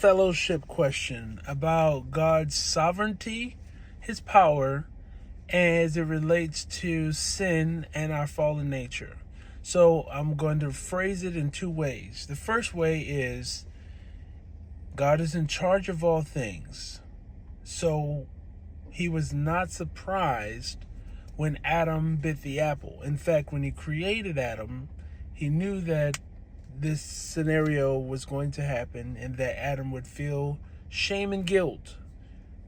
Fellowship question about God's sovereignty, his power, as it relates to sin and our fallen nature. So I'm going to phrase it in two ways. The first way is God is in charge of all things. So he was not surprised when Adam bit the apple. In fact, when he created Adam, he knew that this scenario was going to happen and that Adam would feel shame and guilt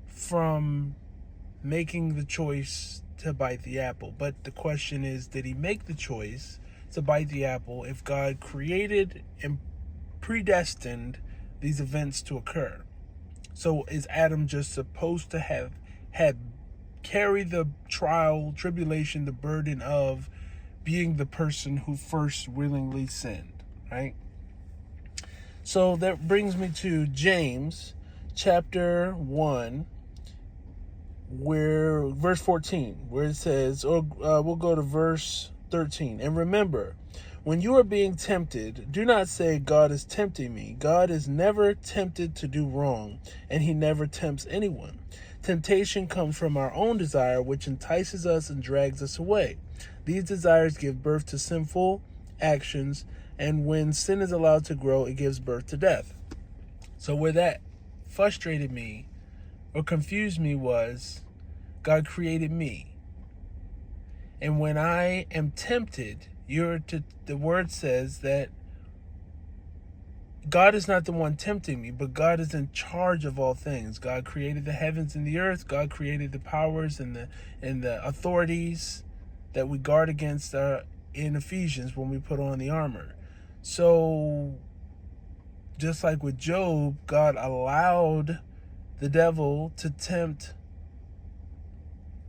from making the choice to bite the apple. But the question is, did he make the choice to bite the apple if God created and predestined these events to occur? So is Adam just supposed to have carry the trial, tribulation, the burden of being the person who first willingly sinned? Right? So that brings me to James chapter 1, where verse 14, where it says, we'll go to verse 13. And remember, when you are being tempted, do not say, God is tempting me. God is never tempted to do wrong, and he never tempts anyone. Temptation comes from our own desire, which entices us and drags us away. These desires give birth to sinful actions, and when sin is allowed to grow, it gives birth to death. So where that frustrated me or confused me was, God created me. And when I am tempted, the word says that God is not the one tempting me, but God is in charge of all things. God created the heavens and the earth. God created the powers and the authorities that we guard against in Ephesians when we put on the armor. So just like with Job, God allowed the devil to tempt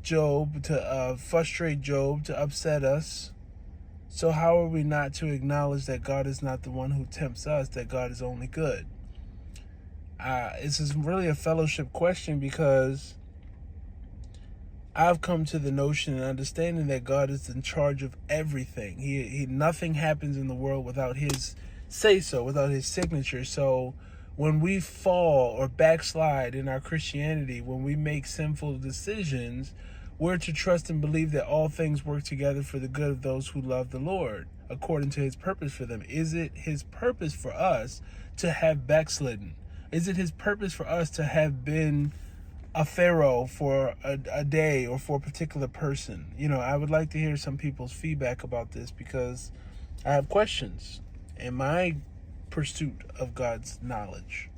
Job, to frustrate Job, to upset us. So how are we not to acknowledge that God is not the one who tempts us, that God is only good? This is really a fellowship question, because I've come to the notion and understanding that God is in charge of everything. He nothing happens in the world without his say-so, without his signature. So when we fall or backslide in our Christianity, when we make sinful decisions, we're to trust and believe that all things work together for the good of those who love the Lord, according to his purpose for them. Is it his purpose for us to have backslidden? Is it his purpose for us to have been a pharaoh for a day or for a particular person? I would like to hear some people's feedback about this, because I have questions in my pursuit of God's knowledge.